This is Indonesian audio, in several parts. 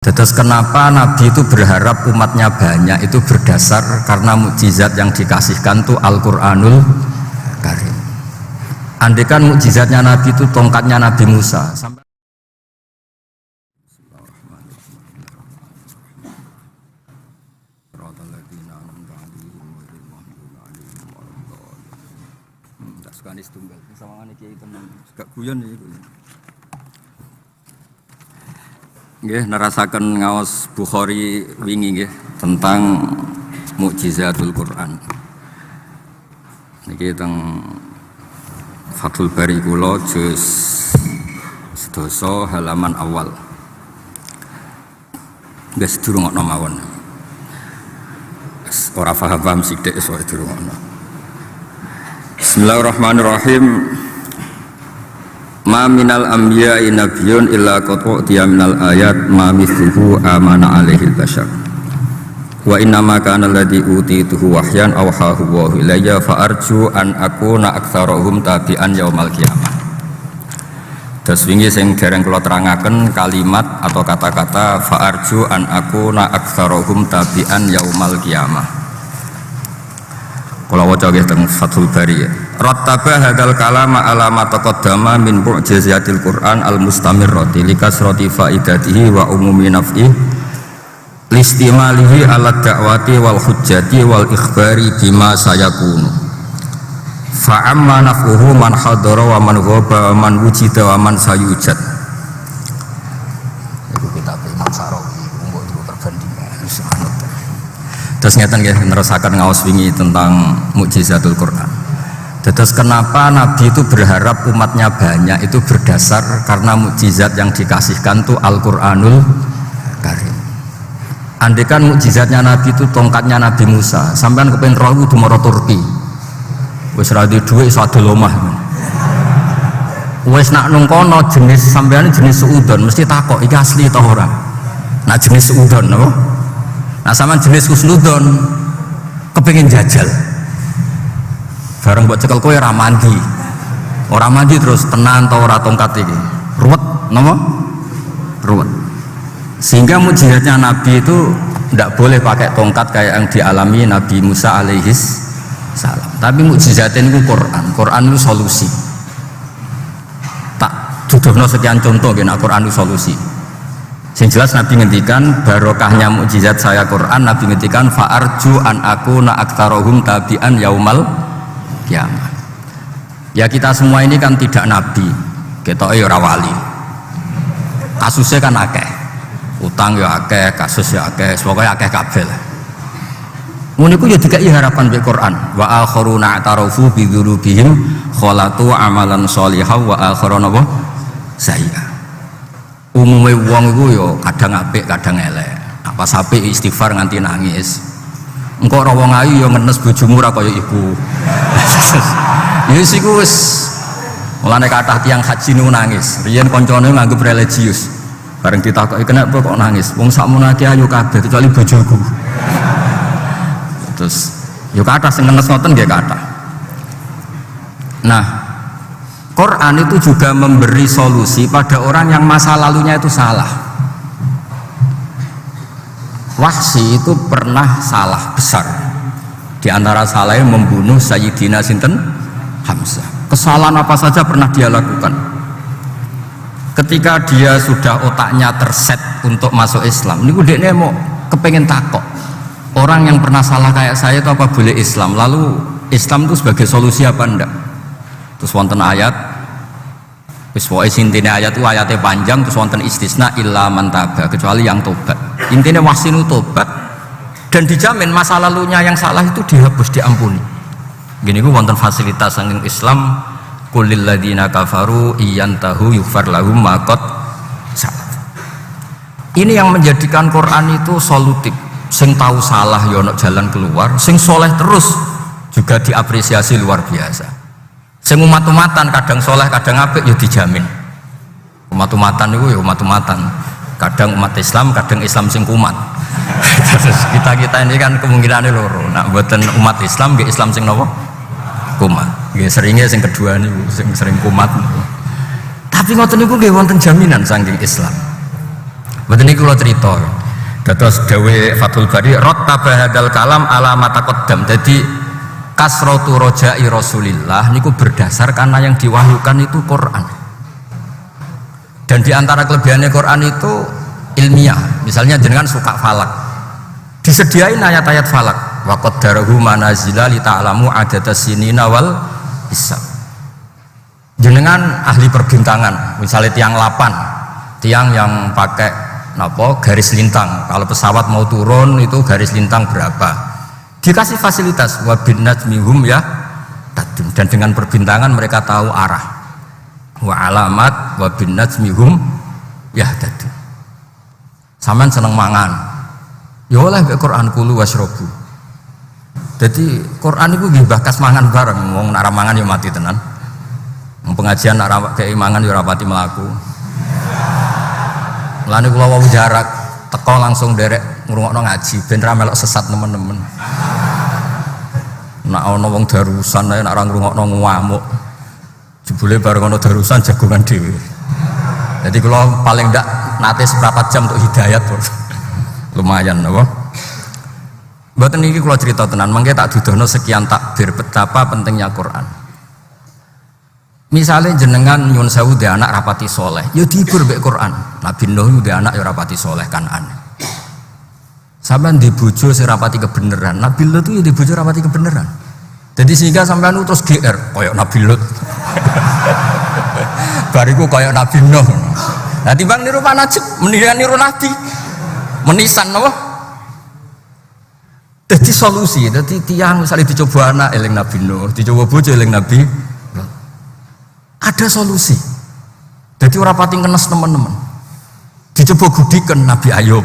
Terus kenapa Nabi itu berharap umatnya banyak itu berdasar karena mukjizat yang dikasihkan tuh Al-Quranul Karim. Andaikan mukjizatnya Nabi itu tongkatnya Nabi Musa sampai nggih nerasaken ngaos Bukhari wingi nggih tentang mukjizatul Quran. Niki teng Fathul Bari kula juz 11 halaman awal. Wis durungokno mawon. Ora paham sithik soal durungokno. Bismillahirrahmanirrahim. Ma minal anbiya'i nabiyyun illa qad u'tiya minal ayat ma mithluhu amana alaihil bashar wa inna ma kana alladhi utituhu wahyan awhahu wa ilayya fa arju an akuna aktsarahum tabi'an yaumal qiyamah. Terus wingi sing dereng kula terangaken kalimat atau kata-kata fa arju an akuna aktsarahum tabi'an yaumal qiyamah. Kula waca nggih teng Fathul Bari ya. Rattaba hadzal kalama ala ma taqaddama min mu'jizatil Qur'an al-mustamirrati likasrati faidatihi wa umumi naf'i listimalihi ala da'wati wal hujjati wal ikhbari bima sayakunu fa amma naf'uhu man hadara wa man ghaba wa man wujida wa man sayujad. Iku kitab Imam Sarawi mbok itu perbandingan sanad. Terus ngeten nggih nerusaken ngaos wingi tentang mukjizatul Qur'an. Terus kenapa Nabi itu berharap umatnya banyak itu berdasar karena mukjizat yang dikasihkan tuh Al-Quranul Karim. Andaikan mukjizatnya Nabi itu tongkatnya Nabi Musa, sampean kepengen roh kudu mara Turki. Wis ra duwe dhuwit iso adol omah. Wis nak nang kono jenis sampean jenis seudon mesti takok iki asli ta ora. Nah jenis seudon napa? Nah sampean jenis husnudon kepengin jajal. Bareng buat cekel kowe ora mandi. Ora mandi terus tenan ta ora tongkat iki. Ruwet napa? Ruwet. Sehingga mukjizatnya Nabi itu tidak boleh pakai tongkat kayak yang dialami Nabi Musa alaihis salam. Tapi mukjizatnya itu Quran. Quran itu solusi. Tak duduhno sekian contoh nggih nek Quran itu solusi. Sing jelas Nabi ngendikan barokahnya mukjizat saya Quran, Nabi ngendikan fa arju an akuna aktsarahum tabi'an yaumal kiamat. Ya kita semua ini kan tidak nabi, ketoke ora wali. Kasusnya kan akeh. Utang ya akeh, kasus ya akeh, pokoke akeh kabeh. Ngono iku ya dikai harapan mbek Quran. Wa akharuna atarafu bi dzunubihim khalatu amalan sholihan wa akharuna wa sayyi'ah. Umume wong iku ya kadang apik, kadang elek. Apa sapi istighfar nganti nangis. Engkau ora wong ayu ya ngenes bojomu ora kaya ibu. Ya iku wis mulane kathah tiyang haji niku nangis. Riyen kancane nganggep religius. Bareng ditakoki kenapa kok nangis? Wong sakmono iki ayu kabeh kecuali bojoku. Terus ya kathah sing ngenes ngoten nggih kathah. Nah, Quran itu juga memberi solusi pada orang yang masa lalunya itu salah. Wahsy itu pernah salah besar. Di antara salahnya membunuh Sayyidina Sinten Hamzah. Kesalahan apa saja pernah dia lakukan. Ketika dia sudah otaknya terset untuk masuk Islam, ini dia mau kepengen takok. Orang yang pernah salah kayak saya itu apa boleh Islam? Lalu Islam itu sebagai solusi apa enggak? Terus wonten ayat, wis pokoke intine ayat itu ayatnya panjang, terus wonten istisna illa man taba, kecuali yang tobat. Intinya wasinu tobat dan dijamin masa lalunya yang salah itu dihapus, diampuni. Gini ku wonten fasilitas saking Islam, qulil ladzina kafaru iyantahu yughfar lahum ma qad salaf. Ini yang menjadikan Quran itu solutif. Sing tahu salah ya ono jalan keluar, sing soleh terus juga diapresiasi luar biasa. Sing umat-umatan kadang soleh kadang apik ya dijamin. Umat-umatan itu ya umat-umatan. Kadang umat Islam, kadang Islam sing kumat. kita ini kan kemungkinannya loro. Nak buatan umat Islam, gak Islam sing nopo kumat. Gak seringnya sing kedua nih, sing sering kumat. Tapi ngoten niku nggih wonten jaminan saking Islam. Mboten niku kula cerita. Dados dawe Fathul Bari rattaba hadzal kalam ala ma taqaddam. Jadi kasratu roja'i Rasulillah niku berdasar karena yang diwahyukan itu Quran. Dan di antara kelebihannya Quran itu ilmiah. Misalnya jenengan suka falak, disediain ayat-ayat falak. Wa qaddarahu manazila li ta'lamu adatas sinina wal hisab. Jenengan ahli perbintangan, misalnya tiang 8, tiang yang pakai garis lintang. Kalau pesawat mau turun itu garis lintang berapa? Dikasih fasilitas wa bin najmihum ya tadun, dan dengan perbintangan mereka tahu arah. Wa alamat wa bin najmihum ya tadun. Sampean seneng mangan, ya oleh mek Quran kulu wasrobu. Jadi Quran itu nggih bakas mangan bareng, wong nek mangan ya mati tenan. Pengajian nek kei mangan ya rapati mlaku. Mulane kula wau jarak teko langsung derek ngrungokno ngaji ben ra melok sesat nemen-nemen. Nek ana wong darusan ae nek ora ngrungokno ngamuk. Jebule bareng ana darusan jagongan dhewe. Jadi kula paling ndak nate seberapa jam untuk hidayat lumayan apa? Mboten niki kula cerita tenan, mangke tak dudono sekian takbir betapa pentingnya Quran. Misalnya jenengan nyun sewu de anak rapati soleh, ya dihibur mbek Quran. Nabi Nuh de anak ya rapati soleh kan aneh. Sampean di bojo sing rapati kebenaran, Nabi Lut itu ya di bojo rapati kebenaran. Jadi sehingga sampean terus GR koyok Nabi Lut. Bariku koyok Nabi Nuh. Nah timbang niru Pak Najib, mendingan niru Nabi. Menisan apa? Jadi solusi, jadi tiang misalnya dicoba anak eling Nabi Nuh, dicoba bojo eling Nabi. Ada solusi. Jadi ora pati ngenes teman-teman. Dicoba gudikan Nabi Ayub.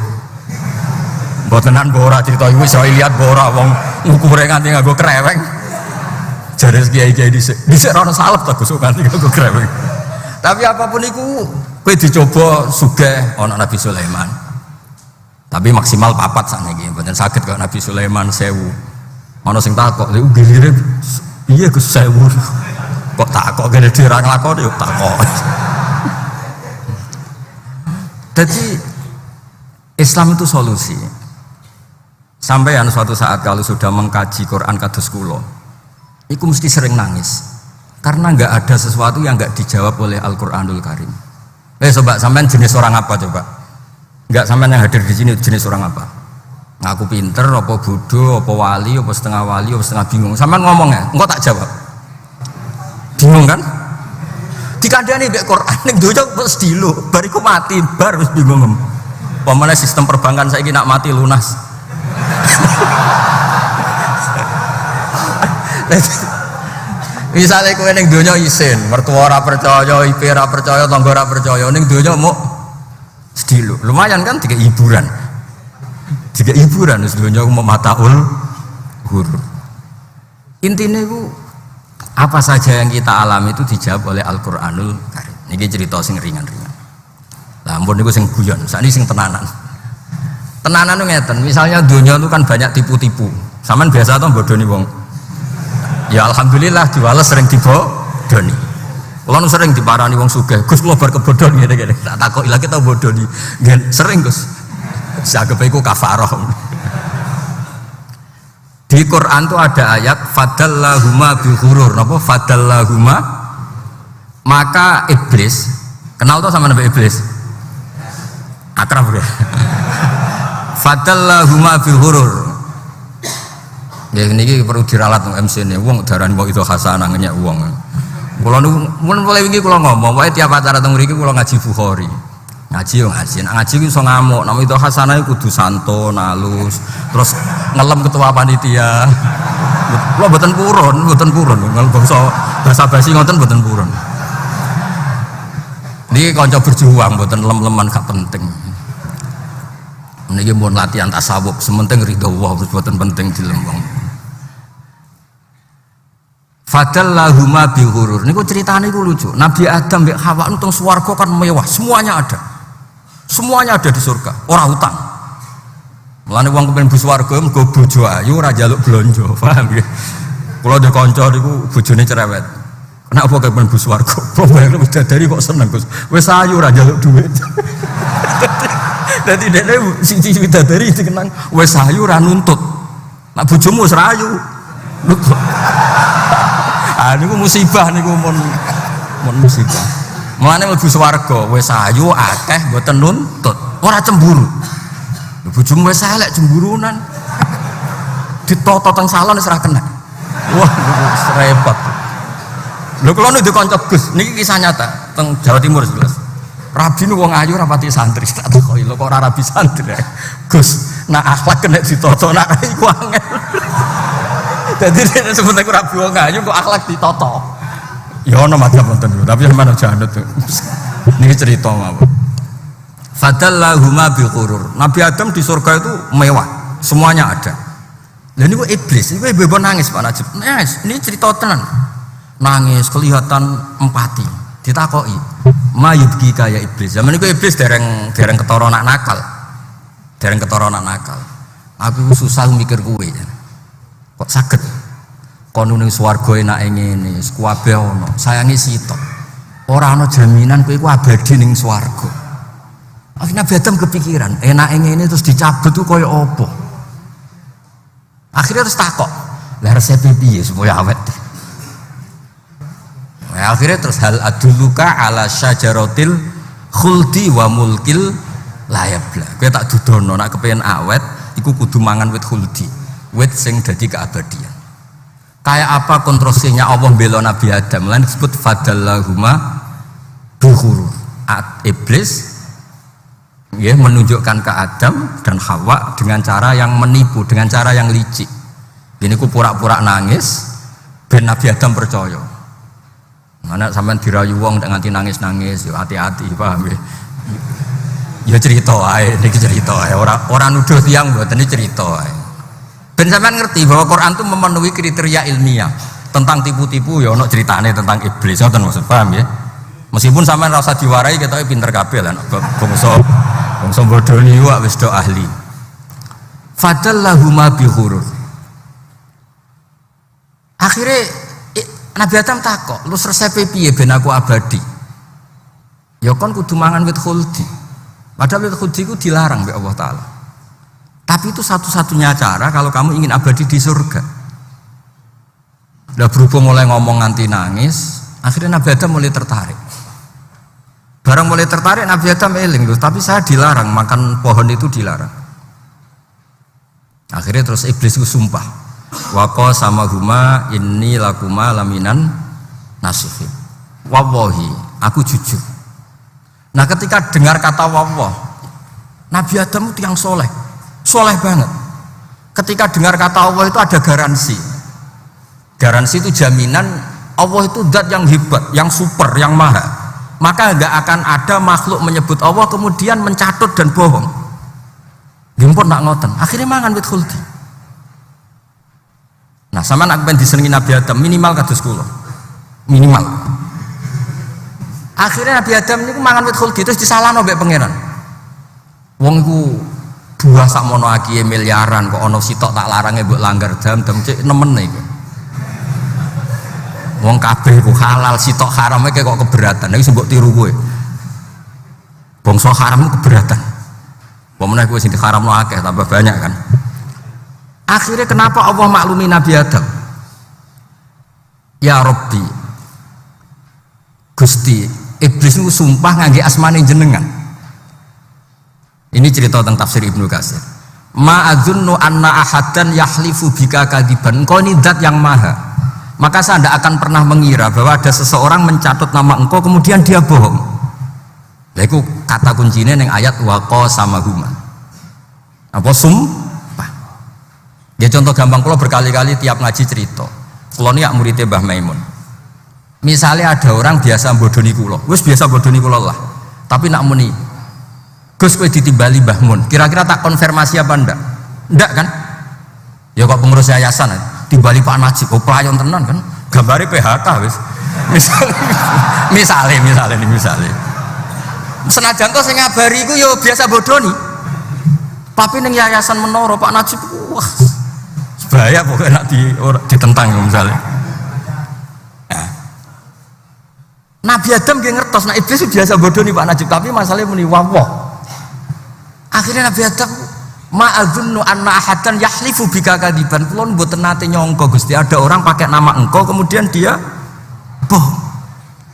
Mbotenan ora cerita iku iso lihat ora wong ngukure nganti nganggo kreweng. Jare kiai-kiai dhisik ora ono salep to Gus nganti nganggo kreweng. Tapi apapun iku kowe dicoba sugih ana Nabi Sulaiman. Tapi maksimal 4 sakniki, mboten saged kaya Nabi Sulaiman 1000. Ana sing takok, lha gilire piye Gus 1000? Kok takok gene dira nglakoni yo takok. Jadi Islam itu solusi. Sampeyan suatu saat kalau sudah mengkaji Quran kados kula, iku mesti sering nangis. Karena enggak ada sesuatu yang enggak dijawab oleh Al-Qur'anul Karim. Coba sampean jenis orang apa coba? Enggak, sampean yang hadir di sini jenis orang apa? Ngaku pinter, apa bodoh, apa wali, apa setengah bingung. Sampean ngomong ya, engko tak jawab. Bingung kan? Dikandani mbek Quran ning donya wis dilu, bariku mati bar wis bingung. Pemane sistem perbankan saiki nak mati lunas. Misalnya kowe ning donya isin, mertua ora percaya, IP ora percaya, tangga ora percaya, ning donya mau dilu. Lumayan kan tiga hiburan. Tiga hiburan wis donya mau mataul huruf. Intinya itu apa saja yang kita alami itu dijawab oleh Al-Qur'anul Karim. Niki cerita sing ringan-ringan. Lah ampun niku sing guyon, sakniki sing tenanan. Tenanan itu ngeten, misalnya dunia itu kan banyak tipu-tipu. Saman biasa to bodoni wong. Ya alhamdulillah diwales sering dibodoni. Kula nu sering diparani wong sugih, Gus kula bar kebodhon ngene-ngene. Tak takoki lha kita bodoni. Nggih sering Gus. Sagep iku kafarah. Di Quran itu ada ayat fadallahuma bi ghurur, napa fadallahuma, maka iblis kenal tuh sama nabi iblis akrab ya. Fadallahuma bi ghurur. Ya niki perlu diralat MC ne wong darani wong itu hasanah ngenyek wong. Kula niku mun mulai wingi kula ngomong wae tiap acara teng mriki kula ngaji Bukhari. Ngaji yo ngaji, nek ngaji ku iso ngamuk, nek itu hasanah kudu santun, halus, terus ngelem ketua panitia. Kula mboten purun, kalau basa basi ngoten mboten purun. Niki kanca berjuang mboten lem-leman gak penting. Niki mun latihan tasawuf, sementing ridho Allah mboten penting dilembang. Fadallahuma bi ghurur. Niku ceritane iku lucu. Nabi Adam mbek Hawa nang swarga kan mewah, semuanya ada. Semuanya ada di surga, ora utang. Mulane wong kepen bu swarga mergo bojo ayu ora njaluk blonjo, paham nggih? Kula ndek kanca niku bojone cerewet. Kenapa kepen bu swarga? Bayar bidadari kok seneng, Gus. Wis ayu ora njaluk dhuwit. Dadi dene siji widadari dikenang wis ayu ra nuntut. Nak bojomu wis rayu. Ah niku musibah niku mun musibah. Mulane mlebu swarga wis ayu akeh mboten nuntut, ora cemburu. Bojomu wis elek cemburunan. Ditoto teng salon wis ra kena. Wah, repot. Lho kula nu dikonco Gus, niki kisah nyata teng Jawa Timur jelas. Rabi nu wong ayu rapati santri, tak takoki lho kok ora rabi santri. Gus, nak akhlak kena ditoto nak iku angel. Dadi nek sebut aku rabi wong ayu kok akhlak ditoto. Ya ono macam wonten dulu, tapi sampeyan aja anut. Niki cerita mawon. Fadallahuma bi ghurur. Nabi Adam di surga itu mewah, semuanya ada. Lah niku iblis, niku ibu nangis Pak Najib. Nangis, ini cerita tenan. Nangis kelihatan empati. Ditakoki, "Mayubki kaya iblis." Zaman niku iblis dereng ketara anak nakal. Dereng ketara anak nakal. Aku susah mikir kuwe. Kok saged kono ning swarga enake ngene, kabeh ono. Sayangi sitok. Ora ana jaminan kowe iku abadi ning swarga. Akhirnya Nabi Adam kepikiran, enake ngene terus dicabut tuh kaya apa? Akhirnya terus takok, lah resepe piye supaya awet? Nah, akhirnya terus hal aduluka ala syajaratil khuldi wa mulkil layabla. Kowe tak dudono nek kepengin awet iku kudu mangan wit khuldi, wit sing dadi keabadian. Kayak apa kontroversinya Allah bela Nabi Adam? Lan disebut fadallahuma bi ghurur. Iblis ya, menunjukkan ke Adam dan Hawa dengan cara yang menipu, dengan cara yang licik. Ini ku pura-pura nangis, ben Nabi Adam percaya. Mana sampean dirayu wong nganti nangis-nangis, yo hati-hati, paham ya? Ya cerita ae, niki cerita ae. Ora nuduh tiyang mboten, iki cerita ae. Ben sampean ngerti bahwa Quran itu memenuhi kriteria ilmiah. Tentang tipu-tipu ya ono ceritane tentang iblis, ngoten maksud, paham ya? Meskipun sampean rasa diwarai ketoke pinter kabeh lah bangsa bodoni wae wis do ahli. Fadallahuma bi ghurur. Akhirnya Nabi Adam takok, lu resepe piye ben aku abadi? Ya kon kudu mangan wit khuldi. Padahal wit khuldi itu dilarang oleh Allah Ta'ala. Tapi itu satu-satunya cara kalau kamu ingin abadi di surga. Udah berhubung mulai ngomong nganti nangis, akhirnya Nabi Adam mulai tertarik. Barang mulai tertarik Nabi Adam eling, tapi saya dilarang makan pohon itu dilarang. Akhirnya terus iblis itu sumpah, waqo sama huma inni lakuma laminan nasifin. Wallahi, aku jujur. Nah ketika dengar kata wallah, Nabi Adam itu yang soleh banget. Ketika dengar kata Allah itu ada garansi. Garansi itu jaminan Allah itu zat yang hebat, yang super, yang maha. Maka enggak akan ada makhluk menyebut Allah kemudian mencatut dan bohong. Gimpun nak ngoten. Akhirnya mangan wit khuldi. Nah, sama nak ben disenengi Nabi Adam minimal kados kula. Minimal. Akhirnya Nabi Adam niku mangan wit khuldi terus disalahno mbek pangeran. Wong iku buah sakmono akiye miliaran kok ana sitok tak larange mbok langgar dam cek nemen iku. Wong kabeh ku halal, sitok haram kok keberatan. Nek mbok tiru kowe. Bangsa haram keberatan. Pemene kowe sing diharamno akeh tambah banyak kan. Akhirnya kenapa Allah maklumi Nabi Adam? Ya Rabbi, Gusti, iblis itu sumpah ngangge asmane jenengan. Ini cerita tentang tafsir Ibnu Katsir. Ma'adzunnu anna ahadan yahlifu bika kadiban. Engkau ini zat yang maha. Maka saya tidak akan pernah mengira bahwa ada seseorang mencatut nama engkau kemudian dia bohong. Nah, itu kata kuncinya yang ayat waqo sama huma. Apa sumpah? Ya contoh gampang, kalau berkali-kali tiap ngaji cerita. Kalau ini muridnya Mbah Maimun. Misalnya ada orang biasa bodoni kulo, wis biasa bodoni kulo lah. Tapi nak muni, Gus kowe ditimbali Mbah Mun. Kira-kira tak konfirmasi apa ndak? Ndak kan? Ya kok pengurus yayasan timbali Pak Najib, oh pelayan tenan kan? Gambari PHK wis. Misalnya. Senajan to sing ngabari iku ya biasa bodoni. Tapi ning yayasan menara Pak Najib wah bahaya pokoknya nak ditentang misalnya. Nah. Nabi Adam nggih ngertos nek iblis biasa bodoni Pak Najib, tapi masalahnya muni wawah. Akhirnya Nabi Adam ma'adzunnu anna ahadan yahlifu bika kadiban. Kula mboten nate nyangka Gusti ada orang pakai nama engkau kemudian dia bohong.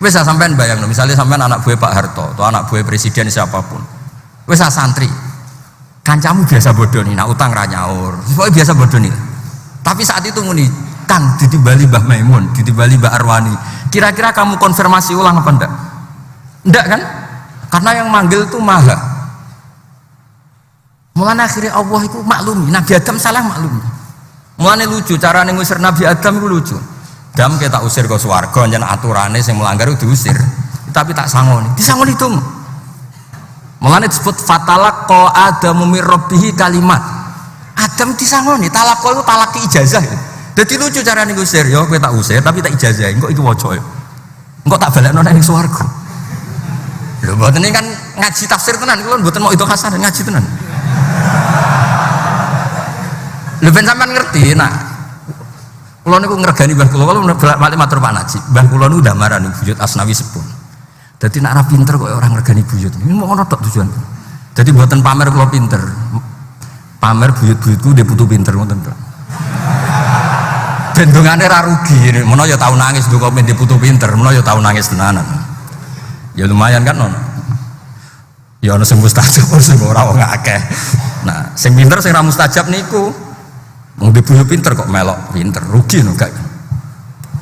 Wis sampean bayangno, misalnya sampean anak buah Pak Harto atau anak buah presiden siapapun. Wis santri. Kancamu biasa bodoh nih, nak utang ra nyaur. Pokoke biasa bodoh nih. Tapi saat itu muni, Kang ditibali Mbah Maimun, ditibali Mbah Arwani. Kira-kira kamu konfirmasi ulang apa ndak? Ndak kan? Karena yang manggil itu maha. Mulane akhirnya Allah itu maklumi, Nabi Adam salah maklumi. Mulane lucu cara ngusir Nabi Adam itu lucu. Dam kita usir ke swarga nyen aturane sing melanggar itu diusir. Tapi tak sangoni. Disangoni itu. Mulane disebut fatalaqa Adamu mir rabbih kalimat. Adam disangoni, talaqqa itu talaki ijazah. Dadi lucu cara ngusir, yo kowe tak usir tapi tak ijazahi. Engko iki waca yo. Engko tak balekno nang swarga. Lho mboten ini kan ngaji tafsir tenan, kula mboten mau itu kasar ngaji tenan. Lho ben sampean ngerti, nah kula niku ngregani mbah kula bolak-balik matur Pak Najib. Mbah kula niku ndamarani buyut Asnawi Sepun. Dadi nek ora pinter kok orang ngregani buyut. Ini mau ngono tok tujuan. Dadi mboten pamer kula pinter. Pamer buyut-buyutku dhe putu pinter ngoten tok. Ben dongane ra rugi. Menawa ya tau nangis ndonga men dhe putu pinter, menawa ya tau nangis tenanan. Ya lumayan kan ono. Ya ono sing mustajab sing ora wong akeh. Nah, sing pinter sing ra mustajab niku wong dibulu pinter kok melok pinter, rugi no gak.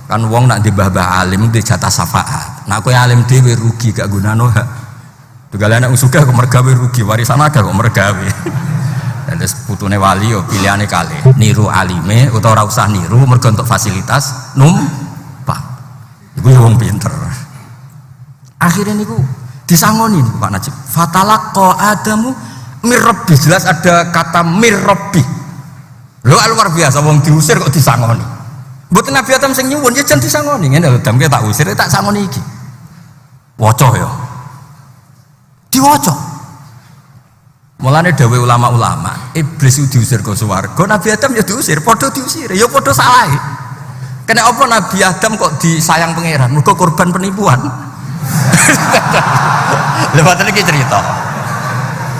Kan wong nak di mbah-mbah alim di jatah syafaat. Nak kowe alim dhewe rugi gak gunane hak. Tugale anak sugih kok mergawe rugi, warisan akeh kok mergawe. Dan terus putune wali yo pilihane kalih, niru alime utawa ora usah niru mergo untuk fasilitas numpak. Iku yo wong pinter. Akhirnya niku disangoni Pak Najib. Fatalaqa Adamu mir rabbi, jelas ada kata mir rabbi. Lho luar biasa wong diusir kok disangoni. Mboten Nabi Adam sing nyuwun ya jan disangoni. Ngene lho, Adam ki tak usir tak sangoni iki. Waca ya. Diwaca. Mulane dawuh ulama-ulama, iblis itu diusir ke swarga, Nabi Adam ya diusir, padha diusir, ya padha salahe. Kena apa Nabi Adam kok disayang pangeran? Mergo korban penipuan. Lha paten iki cerita.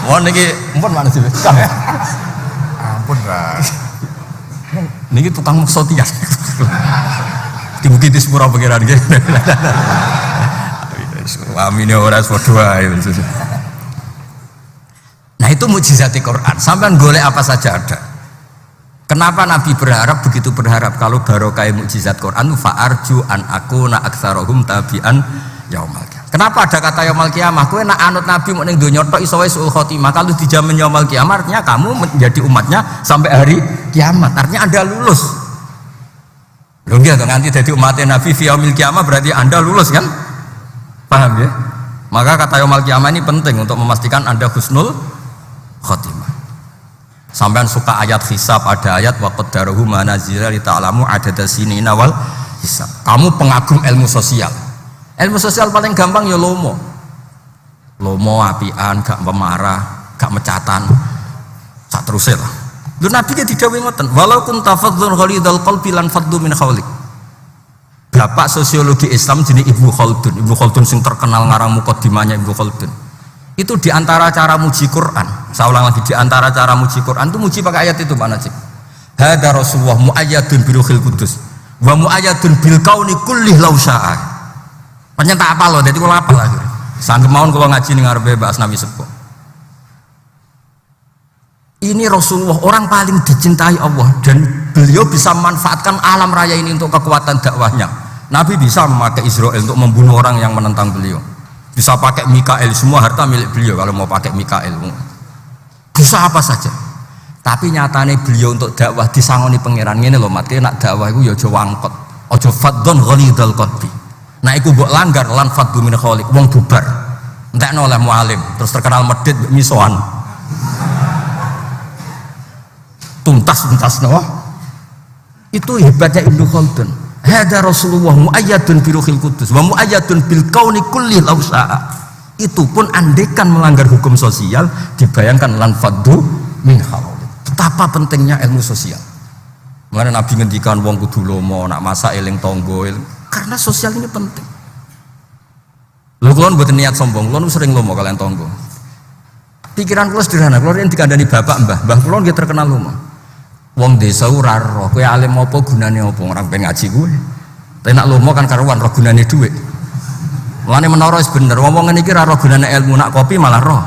Wong niki ampun mana sih? Ampun, Pak. Niki tukang meksa tiang. Dimugi di sepura pangeran nggih. Amin ya ora padha wae. Nah itu mukjizat Quran. Sampean golek apa saja ada. Kenapa Nabi berharap begitu berharap kalau barokah mukjizat Quran fa'arju an akuna aktsarahum tabi'an yaumil qiyamah. Kenapa ada kata yaumil qiyamah? Kowe nak anut Nabi mau ning donya tok iso wae suul khotimah. Kalau dijamin yaumil qiyamah artinya kamu menjadi umatnya sampai hari kiamat. Artinya Anda lulus. Lho nggih to nganti dadi umatnya Nabi fi yaumil qiyamah berarti Anda lulus kan? Paham ya? Maka kata yaumil qiyamah ini penting untuk memastikan Anda husnul khotimah. Sampean suka ayat hisab, ada ayat wa qaddarahu manazila li ta'lamu adada sinina wal hisab. Kamu pengagum ilmu sosial. Ilmu sosial paling gampang ya lomo. Lomo apian, gak pemarah, gak mecatan. Sak terusé lah. Lho Nabi ki didhawuhi ngoten, walau kunta faddzun ghalidul qalbi lan faddu min khawlik. Bapak sosiologi Islam jenenge Ibnu Khaldun. Ibnu Khaldun sing terkenal ngarang mukadimahnya Ibnu Khaldun. Itu diantara cara muji Quran. Saya ulang lagi, diantara cara muji Quran itu muji pakai ayat itu Pak Najib. Hada Rasulullah mu'ayyadun bi ruhil qudus wa mu'ayyadun bil kauni kullih law syaa. Ternyata apa loh, jadi kula apal lagi. Sanggep mawon kula ngaji ning ngarepe Mbak Asnawi Sepuh. Ini Rasulullah orang paling dicintai Allah dan beliau bisa memanfaatkan alam raya ini untuk kekuatan dakwahnya. Nabi bisa memakai Israel untuk membunuh orang yang menentang beliau. Bisa pakai Mikael, semua harta milik beliau kalau mau pakai Mikael. Bisa apa saja. Tapi nyatane beliau untuk dakwah disangoni pangeran ngene lho, mati nak dakwah iku ya aja wangkot. Aja fadhon ghalidul qalbi. Nah iku mbok langgar lan fadhu min khaliq, wong bubar. Entekno oleh mualim, terus terkenal medhit misoan. Tuntas no. Itu hebatnya Ibnu Khaldun. Hada Rasulullah mu'ayyadun bi ruhil qudus wa mu'ayyadun bil kauni kulli law syaa. Itu pun andekan melanggar hukum sosial dibayangkan lan fadhu min khawli. Betapa pentingnya ilmu sosial. Mengenai Nabi ngendikan wong kudu lomo nak masak eling tangga karena sosial ini penting. Lho kula mboten niat sombong, kula sering lomo kalian tangga. Pikiran kula sederhana, kula yen dikandani bapak mbah kula nggih terkenal lumah. Wong desa ora roh, kowe alim apa gunane apa ora pengen ngaji kowe. Tapi nak lomo kan karuan roh gunane dhuwit. Mulane menara wis bener, wong ngene iki ora roh gunane ilmu, nak kopi malah roh.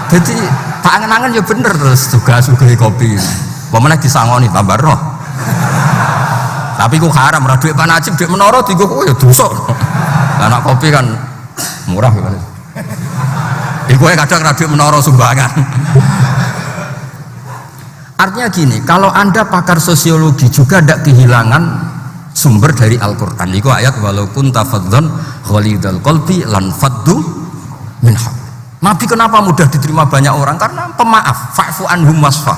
Jadi tak angen-angen ya bener terus juga sugih kopi. Pemene disangoni tambah roh. Tapi ku haram ora dhuwit Pak Najib dhuwit menara dienggo kowe ya dosa. Lah nak kopi kan murah kan. Iku kadang ra dhuwit menara sumbangan. Artinya gini, kalau Anda pakar sosiologi juga tidak kehilangan sumber dari Al-Quran. Itu ayat walaupun tafadzon ghalidul qalbi lan faddu min hawli. Nabi kenapa mudah diterima banyak orang? Karena pemaaf, fa'fu anhum wasfa.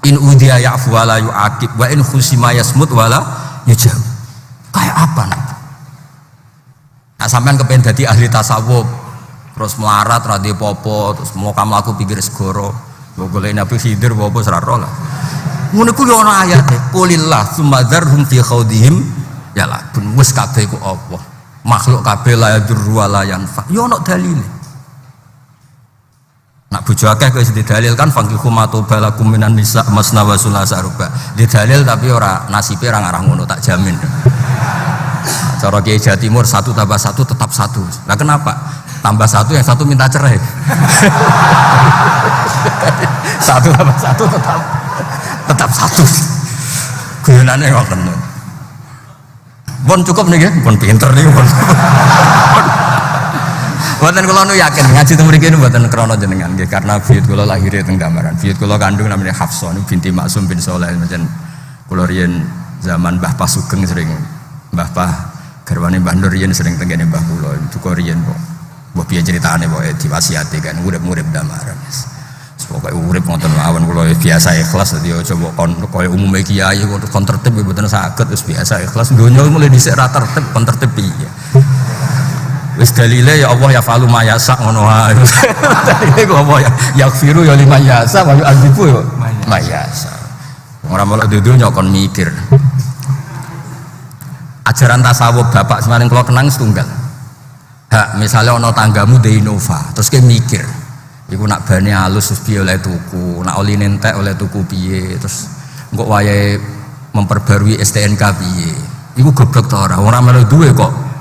In udiya ya'fu wa la yu'aqib wa in khusima yasmut wa la yujab. Kayak apa Nabi? Nah, sampean kepengen dadi ahli tasawuf, terus melarat radhi popo, terus mau kamu laku pikir segoro. Golek Nabi Khidir apa seraro lah. Ngono ku yo ana ayate, qulillah tsumadzarhum fi khawdihim ya la bun wis kabeh ku apa? Makhluk kabeh la yadurru wa la yanfa. Yo ana dalile. Nak bojo akeh kok wis didalilkan fangkihu matubalakum minan nisa masna wa sulasa ruba. Didalil tapi ora nasibe ora ngarah ngono tak jamin. Cara Kiai Jawa Timur 1 tambah 1 tetap 1. Lah kenapa? Tambah 1 yang 1 minta cerai. 1 tambah 1 tetap 1. Guyonane ngoten. Pun cukup niki, pun pinter niki pun. Mboten kula nu yakin ngaji teng mriki mboten krana jenengan nggih karena biyut kula lahir teng Gambaran. Biyut kula kandung namanya Hafsah niku binti Maksum bin Shalih macen kula riyen zaman Mbah Pas Sugeng sering Mbah Pah garwane Mbah Nur riyen sering tengene Mbah kula duka riyen kok. Mbah piye critane pokoke diwasiati kan urip-urip Gambaran. Pokoke urip ngoten mawon kula biasa ikhlas dadi aja kok koyo umume kiai kon tertib mboten saged wis biasa ikhlas donya mulai dhisik ra tertib kon tertib piye. Wis dalile ya Allah ya falu mayasa ngono wae. Dalile kok apa ya yaghfiru ya liman yasa wa yu'adzibu ya mayasa. Ora melok dunya kon mikir. Ajaran tasawuf bapak semaring kula kenang setunggal. Hak misalnya ana tanggamu de Innova terus ke mikir. Iku nak bane halus terus piye oleh tuku, nak oli nentek oleh tuku piye, terus engko wayahe memperbarui STNK piye. Iku goblok ta ora melu duwe kok.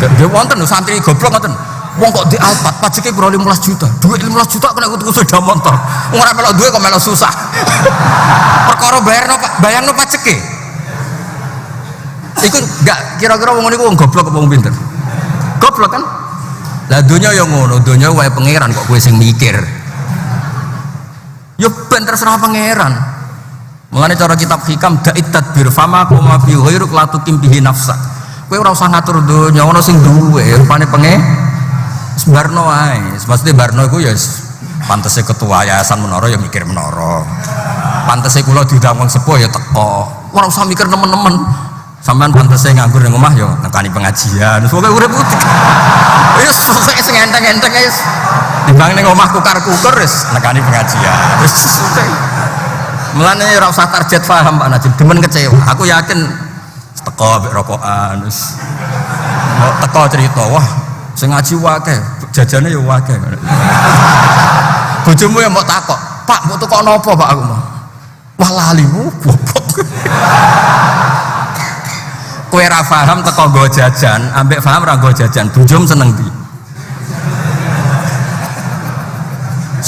Nggih wonten lho santri goblok ngoten. Wong kok di Alphard pajeke kira 15 juta. Duit 15 juta kena tuku sepeda motor. Wong ora melok duwe kok melok susah. Perkara bayarno pajeke. Iku enggak kira-kira wong niku wong goblok apa wong pinter? Goblok kan? Lah donya ya ngono, donya wae pangeran kok kowe sing mikir. Ya ben terserah pangeran. Mulane cara kitab hikam da'it tadbir fama kuma bi ghairuk la tuqim bihi nafsak. Kowe ora usah ngatur donya, ana sing duwe rupane barno wae. Maksudnya barno iku ya pantese ketua yayasan menara ya mikir menara. Pantese kula diundang wong sepuh ya teko. Ora usah mikir nemen-nemen. Sampeyan pantese nganggur ning omah ya nekani pengajian. Pokoke urip putih. Wis sing enteng-enteng wis. Timbang ning omah kukar-kukur wis nekani pengajian. Wis suwe. Mulane ora usah target paham Pak Najib, demen kecewa. Aku yakin teko mbek rokokan wis. Mau teko cerita, wah sing ngaji wae, jajane ya wae. Bojomu ya mau takok, "Pak, mbok teko napa, Pak?" Aku mah. Wah lalimu goblok. Kowe ra paham teko nggo jajan, ambek paham ra nggo jajan, bojom seneng ndi?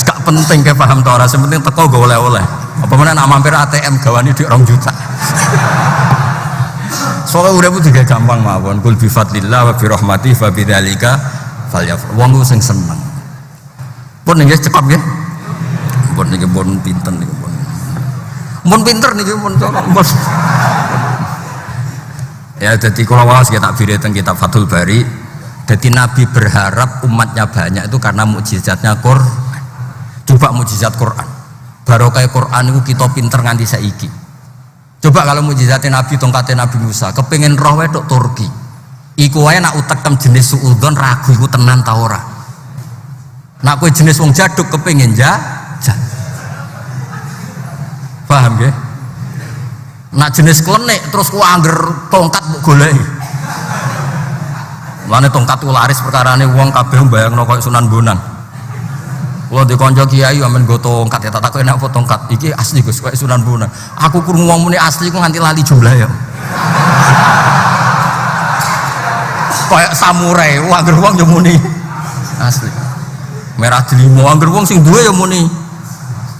Gak penting ke paham ta ora, penting teko nggo oleh-oleh. Apa meneh nak mampir ATM gawani dhuwit 2 juta. Soale urip ku digawe gampang mawon, kul bi fadlillah wa bi rahmatihi fa bidzalika falyafrah. Wong sing seneng. Pun nggih cepet nggih. Pun niki pun pinten niki pun. Mun pinter niki pun colok. Ya jadi kalau wawas kita takbir tentang kitab Fathul Bari, jadi Nabi berharap umatnya banyak itu karena mukjizatnya Quran. Coba mukjizat Quran, barokah Quran itu kita pinter nganti saiki. Coba kalau mukjizatnya Nabi tongkatnya Nabi Musa, kepengen roh wedok Turki, iku wae nak utekem jenis suudon ragu iku tenan ta ora. Nak kowe jenis wong jaduk kepengen jajan. Paham nggih? Nak jenis klenik terus ku angger tongkat mbok goleki. Lane tongkat ku laris perkarane wong kabeh mbayangno koyo Sunan Bonang. Kula di kanca kiai amen nggo tongkat ya tak takoki nek apa tongkat. Iki asli Gus koyo Sunan Bonang. Aku krungu wong muni asli ku nganti lali jumlah ya. Kayak samurai, angger wong yo muni asli. Merah delimo angger wong sing duwe yo muni.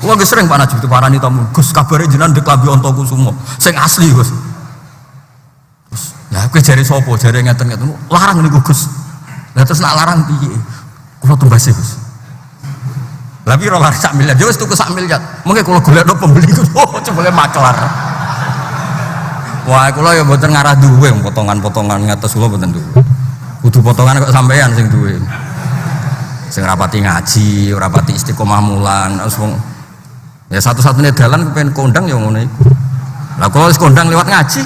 Kula ge sering Pak Najib diparani tamu, Gus kabare jenengan ndek lambi ontoku sumo. Sing asli Gus. Terus ya kowe jare sapa? Jare ngeten-ngeten. Larang niku Gus. Lah terus nak larang piye? Kula tumbase Gus. Lah piro larang sak miliar? Ya wis tuku sak miliar. Mengke kula golekno pembeli ku. Oh, jebule maklar. Wah, kula ya mboten ngarah duwe potongan-potongan ngatos kula mboten duwe. Kudu potongan kok sampean sing duwe. Sing rapati ngaji, ora rapati istiqomah mulan, terus wong ya satu-satunya dalan kepen kondang ya ngono iku. Lah kok wis kondang lewat ngaji.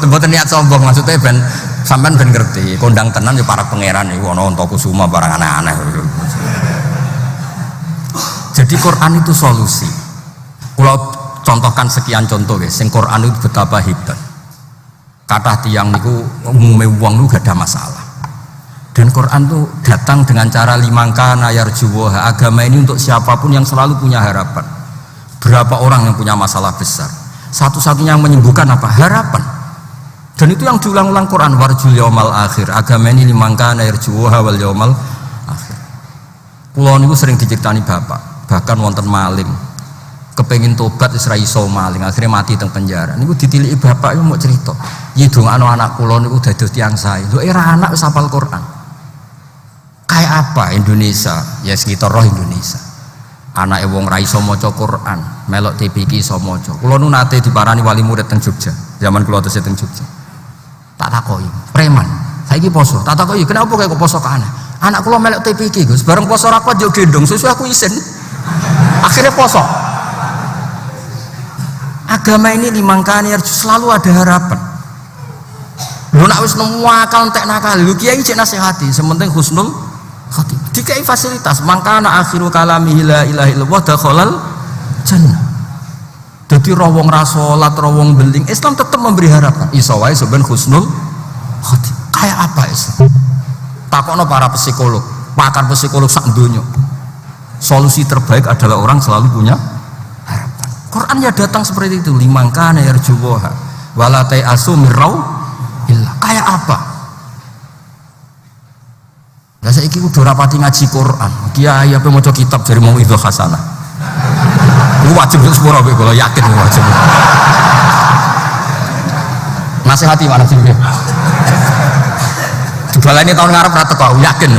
Mboten niat sombong, maksudnya ben sampean ben ngerti, kondang tenan ya para pangeran iku ana Antakusuma barang aneh-aneh. Jadi Quran itu solusi. Kula contohkan sekian contoh guys, sing Quran itu betapa hebat. Kathah tiyang niku umume wong niku gak ada masalah. Dan Quran itu datang dengan cara limangka nayar juwoha. Agama ini untuk siapapun yang selalu punya harapan. Berapa orang yang punya masalah besar, satu-satunya yang menyembuhkan apa? Harapan. Dan itu yang diulang-ulang Quran, warjul yaumal akhir. Agama ini limangka nayar juwoha wal yaumal akhir. Kulo niku sering diceritani bapak, bahkan wonten maling kepengin tobat wis ra iso maling, akhirnya mati teng penjara. Niku ditiliki bapak mau cerita, "Yi dongano anak kula niku dados tiyang sae." Lho era anak wis hafal Quran. Kayak apa Indonesia? Ya sekitar roh Indonesia. Anake wong ra iso maca Quran, melok TPQ iso maca. Kula nu nate diparani wali murid teng Jogja. Zaman kula tesih teng Jogja. Tak takoki, preman, saiki poso. Tak takoki, kenapa kok poso ka anak? Anak kula melok TPQ, Gus. Bareng poso ra kuat yo gendong, susu aku isin. Akhirnya poso. Agama ini dimangkani selalu ada harapan. Lu nak wis nemu akal entek nakal, lu kiai cek nasihati, sementing husnul khotimah. Dikai fasilitas, mangkana akhiru kalami la ilaha illallah dakhalal jannah. Dadi roh wong ra salat, roh wong beling, Islam tetap memberi harapan. Iso wae sampean husnul khotimah. Kayak apa Islam? Takokno para psikolog, pakar psikolog sak donya. Solusi terbaik adalah orang selalu punya harapan. Quran ya datang seperti itu, limangkana yarjuha wala ta'asu mirau illa. Kayak apa? Lah saiki kudu rapati ngaji Quran. Kiai ape maca kitab dari Mauidhah Hasanah. Ku wajib sepuro kowe kula yakin wajib. Nasihati mana sih? Dibaleni tahun ngarep ra teko, yakin.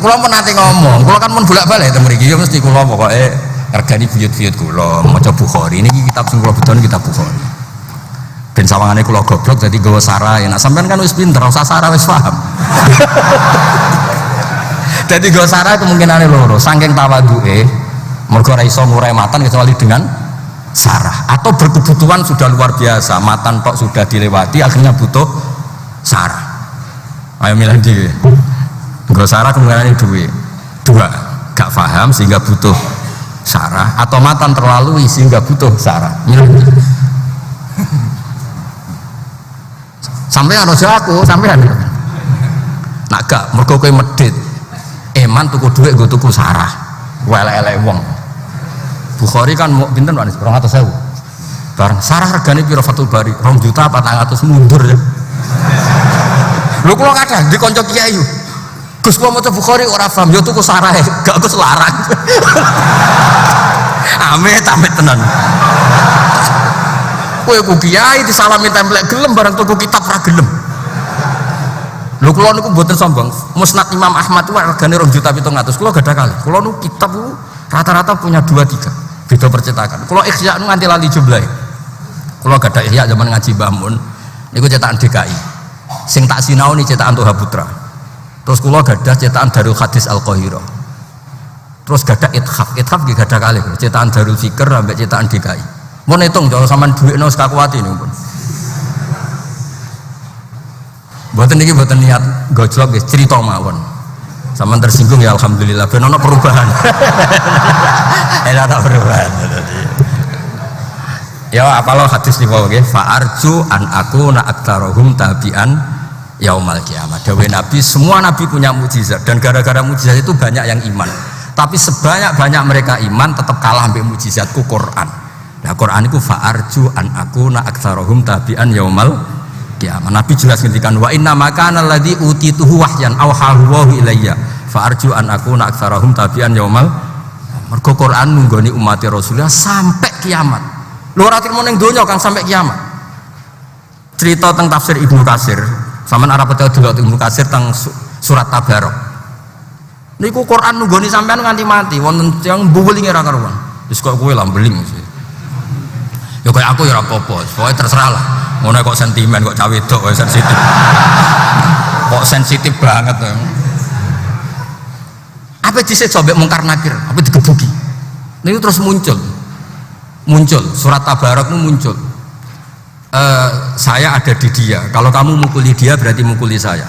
Kula pun nanti ngomong, kula kan mun bolak-balik teng mriki ya mesti kula pokoke ngergani buyut-buyut kula maca Bukhari. Niki kitab sing kula bedoni kitab Bukhari. Ben sawangane kula goblok dadi nggawa sarah. Nek sampean kan wis pinter, usah sarah wis paham. Dadi nggawa sarah kemungkinane loro, saking tawaduke mergo ora iso ngurai matan kecuali dengan sarah, atau berkebutuhan sudah luar biasa, matan tok sudah dilewati akhirnya butuh sarah. Ayo milih ndi. Nggo sarah kemungkinan dua, gak paham sehingga butuh sarah, atau matan terlalu sehingga butuh sarah. Sampean aja aku, sampean. Nak gak mergo kowe medhit. Eman tuku dhuwit nggo tuku sarah. Elek-elek wong. Bukhari kan mau pinten Pak? 200.000. Bareng sarah regane piro Fathul Bari? 2.400.000 mundur ya. Lho kula kadang di kanca kiai. Gus kula maca Bukhari ora paham, yo tuku sarah, gak Gus larang. Amit tenan. Kowe ku kiai disalami templek gelem bareng tuku kitab ra gelem. Lho kula niku mboten sombong. Musnad Imam Ahmad itu regane 2.700.000. Kula gadah kali. Kula niku kitab niku rata-rata punya 2-3. Beda percetakan. Kula Ihya niku nganti lali jumlahe. Kula gadah Ihya zaman ngaji Mbah Mun. Niku cetakan DKI. Sing tak sinaoni cetakan Toha Putra. Terus kula gadah cetakan Darul Hadis Al-Qahirah. Terus gadah Ithaf nggih gadah kali. Cetakan Darul Fikr sampai cetakan DKI. Mun hitung kalau sampean dhuwitno sekakuwati niku pun. Mboten niki mboten niat gojlok nggih, crita mawon. Sampeyan tersinggung ya alhamdulillah ben ana perubahan. Ana perubahan. Ya apalo hadis niku nggih, fa arju an aku na aktarohum tabian yaumal kiamah. Dawe Nabi, semua Nabi punya mukjizat dan gara-gara mukjizat itu banyak yang iman. Tapi sebanyak-banyak mereka iman tetap kalah ambek mukjizatku Quran. Nah Quran itu fa arju an aku na aktarohum tabian yaumal kiamah. Nabi jelas ngendikan wa inna makana alladzi utituhu wahyan auhahu wa ilayya fa arju an aku na aktarohum tabian yaumal. Mergo Quran nunggoni umat Rasulullah sampai kiamat. Lho ora trimo ning donya Kang sampai kiamat. Cerita tentang tafsir Ibnu Katsir. Sampeyan arep percaya delok Ibnu Katsir tentang surat Tabarok. Niku Quran nunggoni sampean nganti mati, wonten tiyang mbuwelinge ra karuan. Wis kok kowe lah mbeling mesti. Ya kayak aku ya ora apa-apa, pokoke terserah lah. Ngono kok sentimen kok cawe wedok kok sensitif. Kok sensitif banget. Apa dhisik coba mungkar nakir, apa digebuki. Niku terus muncul surat Tabarok itu muncul. Saya ada di dia, kalau kamu mukuli dia berarti mukuli saya.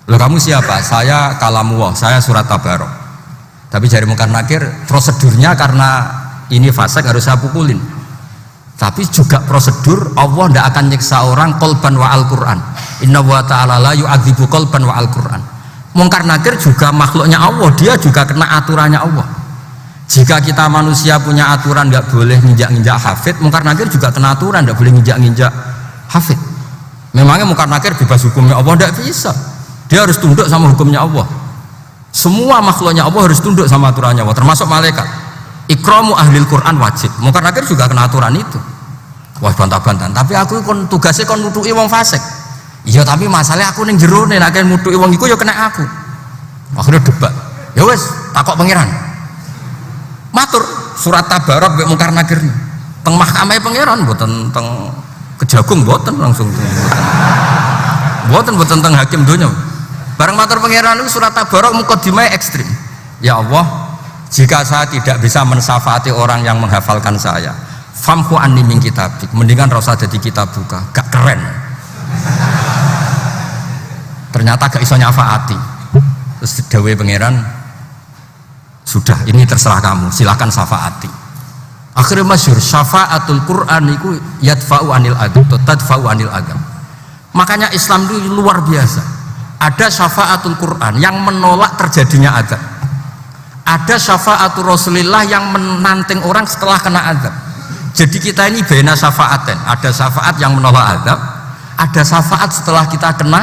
Loh kamu siapa? Saya kalamullah, saya surat Tabarok. Tapi jari mungkar nakir prosedurnya karena ini fasik harus saya pukulin. Tapi juga prosedur Allah tidak akan nyiksa orang qalban wa al-Quran. Inna wa ta'ala la yu'adzibu qalban wa al-Quran. Mungkar nakir juga makhluknya Allah, dia juga kena aturannya Allah. Jika kita manusia punya aturan nggak boleh nginjak-nginjak hafid, mungkar nakir juga kena aturan nggak boleh nginjak-nginjak hafid. Memangnya mungkar nakir bebas hukumnya Allah? Tidak bisa. Dia harus tunduk sama hukumnya Allah. Semua makhluknya Allah harus tunduk sama aturannya Allah, termasuk malaikat. Ikramu ahlil Quran wajib. Mungkar nakir juga kena aturan itu. Wah bantah-bantahan. Tapi aku tugasnya kon nutuki wong fasik. Iya tapi masalahnya aku ning jero nek nek nutuki wong iku ya kena aku. Akhirnya debat. Ya wes takok pangeran. Matur surat Tabarok mbek mungkar nakir teng mahkamah pangeran mboten teng kejagung mboten langsung mboten teng hakim donya bareng matur pangeran itu surat Tabarok mukadimah ekstrim. Ya Allah, jika saya tidak bisa mensyafaati orang yang menghafalkan saya, famhu anni min kitabik, mendingan ra usah dadi kitab buka, gak keren. Ternyata gak iso nyafaati. Terus dawuhe pangeran, sudah ini terserah kamu, silakan syafaati. Akhirnya masyhur syafaatul Quran itu yadfa'u anil adab, tadfa'u anil adab. Makanya Islam itu luar biasa. Ada syafaatul Quran yang menolak terjadinya adab. Ada syafaatul Rasulillah yang menanting orang setelah kena adab. Jadi kita ini baina syafaaten. Ada syafaat yang menolak adab, ada syafaat setelah kita kena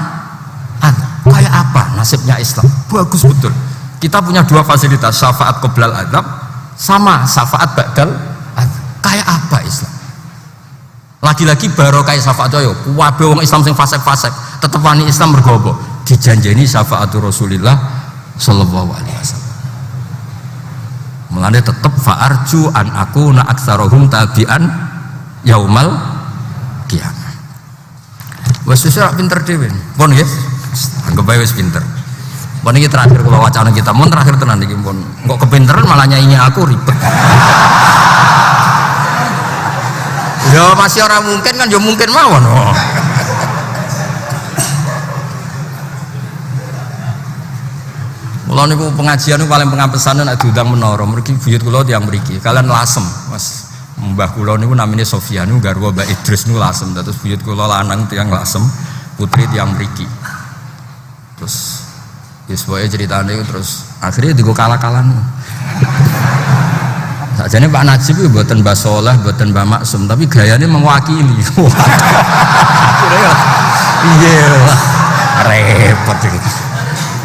adab. Kayak apa nasibnya Islam? Bagus betul. Kita punya dua fasilitas, syafaat qoblal adab sama syafaat ba'dal adab. Kayak apa Islam? Lagi-lagi baru kayak syafaat ayo, wabe wong Islam sing fasik-fasik, tetep wani Islam mergobo dijanjeni syafaatul Rasulillah sallallahu alaihi wasallam. Mulane tetep fa'arju an aku na aksarohum tabi'an yaumal qiyamah. Wes ora pinter dhewe. Pun nggih. Anggap ae wis pinter. Pun iki terakhir kula wacana kita, mun terakhir tenan iki pun. Kok kepinteran malah nyanyi aku ribet. Ya masih orang mungkin kan, ya mungkin mawon. Oh. Mula niku pengajian niku paling pengapesan nek diundang menara, mriki buyut kula tiyang mriki. Kalian lasem, Mas. Mbah kula niku namine Sofyan niku garwa Mbak Idris niku lasem. Terus buyut kula lanang tiyang lasem, putri tiyang mriki. Terus wis wae ceritane terus akhirnya digo kalah-kalan. Sakjane Pak Najib itu mboten Mbah Soleh, mboten Mbah Maksum, tapi gayane mewakili. Iya lah, repot iki.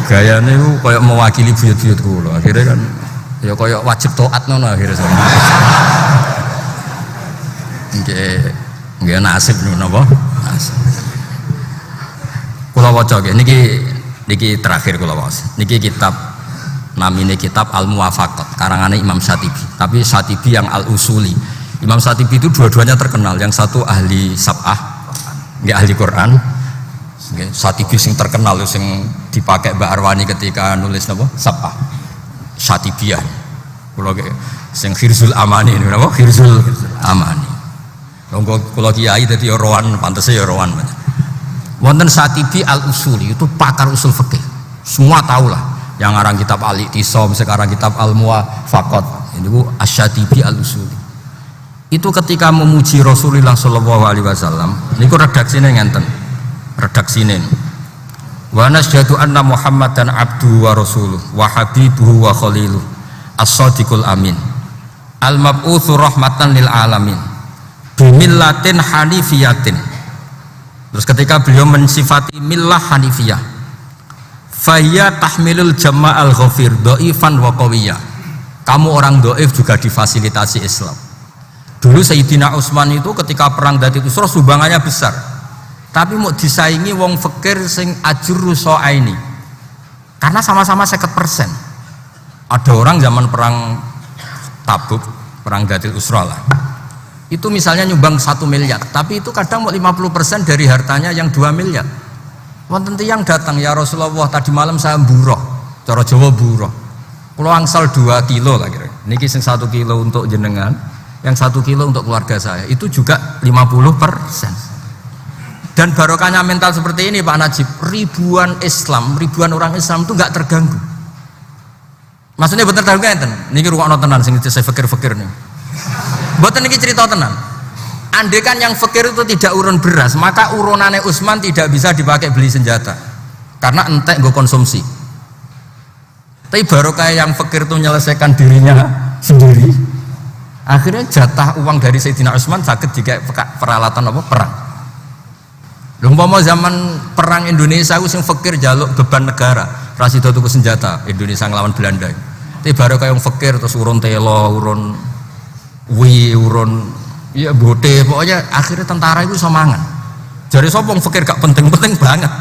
Gayane itu kayak mewakili buyut-buyut kula. Akhirnya kan ya kayak wajib taat ngono akhirnya. Nggih nasib niku napa? Nasib. Kula waca niki terakhir kula waca. Niki kitab namine kitab Al-Muwafaqat karangane Imam Syatibi, tapi Syatibi yang Al-Usuli. Imam Syatibi itu dua-duanya terkenal, yang satu ahli sab'ah nggak ahli Quran. Syatibi sing terkenal sing dipakai Mbak Arwani ketika nulis napa sab'ah Syatibiyah kula sing Khirzul Amani niku napa Khirzul Amani. Monggo kula kiai dadi rowan, pantese ya rowan. Wonten Syatibi Al-Usuli itu pakar usul fikih. Semua tahulah. Yang ngarang kitab Al-I'tisam, sekarang kitab Al-Muwafaqat. Ini bu Asy-Syatibi Al-Usuli. itu ketika memuji Rasulullah Shallallahu Alaihi Wasallam, niku redaksine ngenten, redaksine. Wa nasyhadu anna Muhammadan abduhu wa rasuluh wa habibuhu wa khaliluh as-sadiqul amin al-mab'utsu rahmatan lil alamin bimillatin hanifiyatin. Terus ketika beliau mensifati millah hanifiyah, fahiyya tahmilul jama'al ghafir dhaifan wa qawiyya. Kamu orang dhaif juga difasilitasi Islam. Dulu Sayyidina Utsman itu ketika perang Dzat Usra sumbangannya besar, tapi mau disaingi wong fakir sing ajru so'aini, karena sama-sama 50%. Ada orang zaman perang Tabuk, perang Dzat Usra lah, itu misalnya nyumbang 1 miliar, tapi itu kadang mau 50% dari hartanya yang 2 miliar. Wonten tiyang datang, ya Rasulullah, tadi malam saya buroh, cara Jawa buroh, kalau angsal 2 kilo lah kira, niki sing 1 kilo untuk jenengan, yang 1 kilo untuk keluarga saya, itu juga 50%. Dan barokahnya mental seperti ini Pak Najib, ribuan orang Islam itu nggak terganggu. Maksudnya bener terganggu enten. Niki rungokno tenan sing saya fakir-fakir nih. Mboten niki cerita tenan. Andai kan yang fakir itu tidak urun beras, maka urunannya Utsman tidak bisa dipakai beli senjata, karena entek gue konsumsi. Tapi barokah yang fakir itu menyelesaikan dirinya sendiri. Akhirnya jatah uang dari Sayyidina Utsman sakit jika peralatan apa perang. Umpama zaman perang Indonesia aku sing fakir jaluk beban negara, rasido tuku senjata Indonesia ngelawan Belanda. Tapi baru kayak yang fakir terus urun telo, urun ya bote, pokoknya akhirnya tentara itu semangat. Jadi sopong fakir gak penting-penting banget.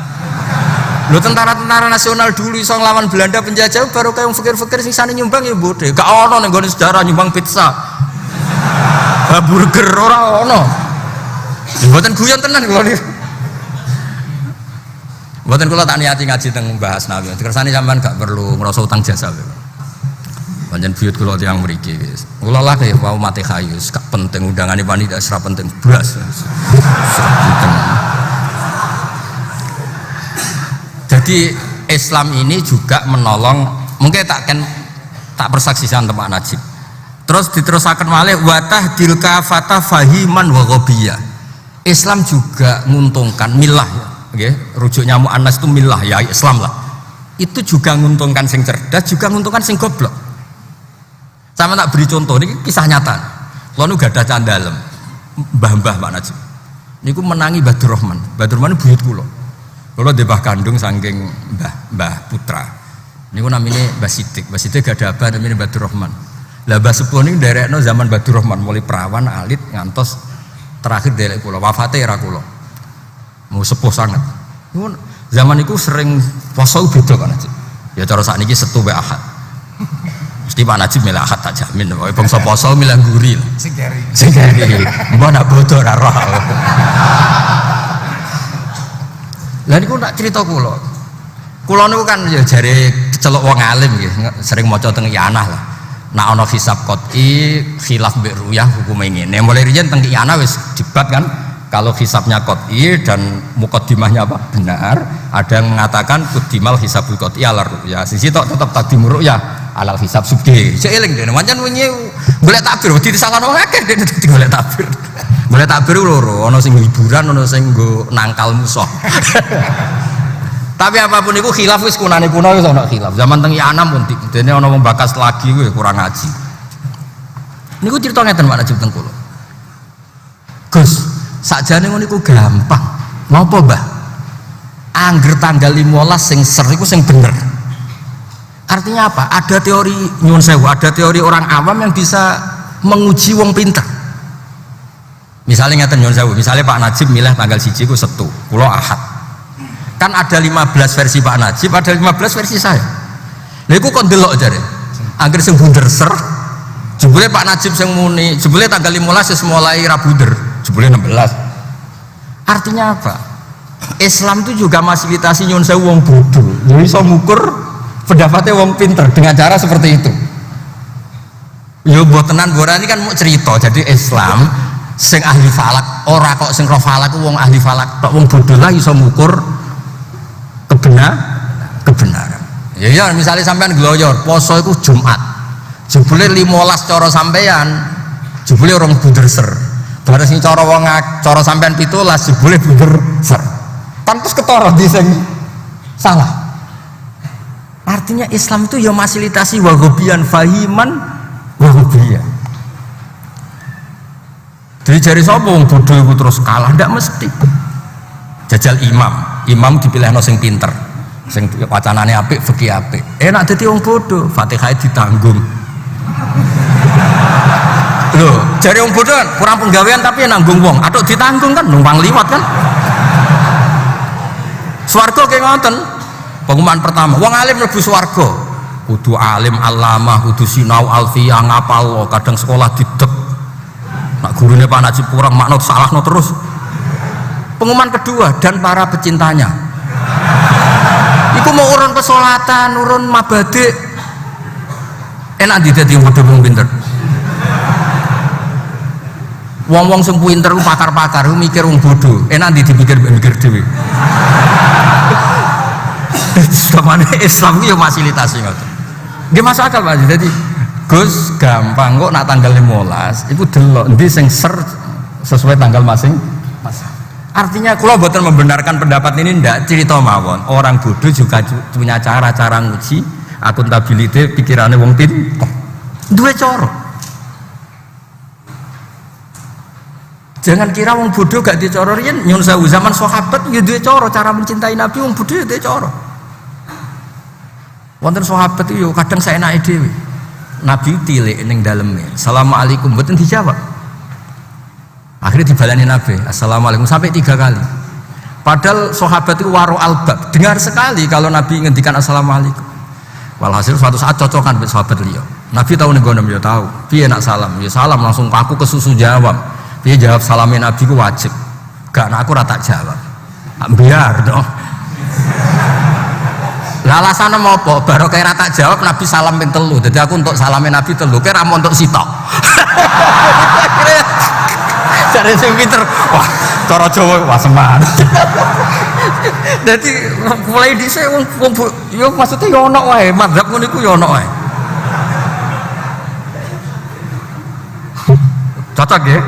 Lo tentara-tentara nasional dulu iso nglawan Belanda penjajah baru kayak yang fakir-fakir sing sane nyumbang ya bote. Gak ono ning gone sejarah nyumbang pizza. Burger ora ono. Mboten guyon tenan kula niku. Mboten kula tak niati ngaji teng Mbah Asnawi. Kersane sampean gak perlu ngrasa utang jasa. Pancen buyut kula tiyang mriki wis. Kula lah kaya wau mate kayu, gak penting undangane panitia ora penting blas. Jadi Islam ini juga menolong, mungkin tak persaksikan Pak Najib. Terus diterusaken malih watah dilka fata fahiman wa ghabiyah. Islam juga menguntungkan milah ya. Okay. Rujuknya mu'annas itu milah ya Islam lah. Itu juga menguntungkan sing cerdas, juga menguntungkan sing goblok. Sama tak beri contoh, ini kisah nyata. Kalau nu gak ada candalem, mbah-mbah Pak Najib. Niku menangi Badur Rahman. Badur Rahman buyut kula. Kula di mbah kandung saking mbah putra. Niku namanya Mbah Sidik. Mbah Sidik gak ada apa namanya Badur Rahman. Lah Mbah Sepuh niku nderekno zaman Badur Rahman mulai perawan alit ngantos terakhir derek kula. Wafate era kula. Mau sepuh sangat. Zaman itu sering poso beda kan Najib. Ya cara sakniki Setu wae Ahad. Mesti Pak Najib milih Ahad tak jamin. Pokoke bangsa poso milih guri. Sing keri. Mbok nak bodoh ora roh. Lah niku tak crita kula. Kula niku kan ya jare celuk wong alim nggih, sering maca teng Iyanah lah. Nak ana hisab qot'i khilaf mbek ruyah hukume ngene. Mulai riyen teng Iyanah wis debat kan. Kalau hisabnya qot'i dan muqaddimahnya apa? Benar. Ada yang mengatakan quddimal hisabul qot'i ala ru'yah. Sisi tok tetep takdim ru'yah alal hisab subhi. Seeling dene pancen wingi golek takbir wedi disalahno akeh dene golek takbir. Golek takbir loro, ana sing hiburan, ana sing nggo nangkal musuh. Tapi apapun itu khilaf wis kunane kuno wis ana khilaf. Zaman teng Iyanam pun dene ana wong bakas lagi kuwi kurang ngaji. Niku crita ngeten Pak Najib teng kula. Gus, sakjane ngono iku gampang. Napa, Mbah? Angger tanggal 15 sing ser iku sing bener. Artinya apa? Ada teori nyuwun sewu, ada teori orang awam yang bisa menguji wong pinter. Misalnya ngeten nyuwun sewu, misalnya Pak Najib milih tanggal 1 ku Setu, kula Ahad. Kan ada 15 versi Pak Najib, ada 15 versi saya. Lha iku kon delok jare. Angger sing bunder ser, jebule Pak Najib sing muni, jebule tanggal 15 wis mulai ra bunder, jebule 16. Artinya apa? Islam itu juga fasilitasi nyuwun sewu wong bodoh. Ya iso ngukur pendapatnya wong pinter dengan cara seperti itu. Yo botenan borani kan mau cerita. Jadi Islam sing ahli falak ora kok sing roh falak wong ahli falak tok wong bodoh lah iso ngukur kebenaran. Ya misalnya sampean gloyor poso iku Jumat. Jebule 15 cara sampean Jebule orang bunder ser. Bareng sing cara wong cara sampean 17 jebule bunder ser. Pantes ketara ndi sing salah. Artinya Islam itu ya fasilitasi wahabian fahiman wahabian. Jadi jari sapa wong bodho iku terus kalah ndak mesti. Jajal imam dipilihno sing pinter. Sing wacanane apik, fikih apik. Enak dadi wong bodoh, Fatihah ditanggung. Loh, jari wong bodoh kan kurang penggawean tapi nanggung wong. Atuk ditanggung kan numpang liwat kan. Swarga kayak ngoten. Pengumuman pertama, wong alim mlebu swarga. Kudu alim alamah, kudu sinau alfiyah ngapal, kadang sekolah didek. Nak gurune Pak Najib kurang makna salahno terus. Pengumuman kedua, dan para pecintanya. Iku mau urun pesolatan, urun mabadik. Enak dadi wong bodho wong pinter. Wong-wong sing pinter ku pakar-pakar ku mikir wong bodho. Enak dipikir-pikir dhewe. Samane Islam iki yo fasilitasi ngoten. Nggih masuk akal Pak. Dadi Gus gampang kok nak tanggal 15 iku delok endi sing ser sesuai tanggal masing-masing. Artinya kalau buatan membenarkan pendapat ini ndak cerita mawon. Orang bodoh juga punya cara nguji akuntabilitas pikirannya wong pinter. Dua cara. Jangan kira wong bodoh gak dicoro riyen nyun sewu zaman sahabat ya dua cara mencintai Nabi wong bodoh ya dua cara. Wonten sahabat itu kadang saya naik dhewe. Nabi tilik ning daleme. Assalamualaikum mboten dijawab. Akhirnya dibalani Nabi, assalamualaikum sampai 3 kali. Padahal sahabat itu waro albab, dengar sekali kalau Nabi ngendikan assalamualaikum. Walhasil suatu saat cocokan dengan sahabat liya. Nabi tahu nih gonom ya tahu. Piye nak salam, ya salam langsung aku kesusu jawab. Piye jawab salamnya Nabi ku wajib. Gak nak aku rata jawab. Biar dong. Lah alasannya mau apa? Baru kayak rata jawab Nabi salam ping 3. Jadi aku untuk salamnya Nabi 3. Kira mau untuk sitok. Cari sing pinter, wah, cara Jawa wah semangat. Jadi mulai dhisik wong yo maksudnya yo ono wae, madzhab ngono iku yo ono wae. Cocok nggih?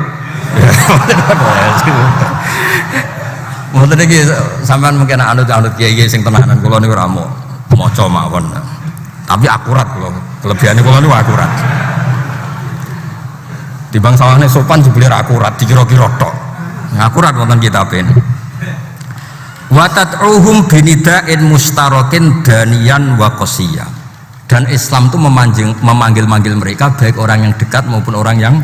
Mboten iki sampean mungkin anut-anut kiai sing tenanan kula niku ora maca mawon. Tapi akurat kula. Kelebihane kula niku akurat. Di bangsawane sopan jebule akurat dikira-kira tok. Akurat wonten kitaben. Wa tad'uhum binida'in mustarakin daniyan wa qasiyya. Dan Islam itu memanggil-manggil mereka baik orang yang dekat maupun orang yang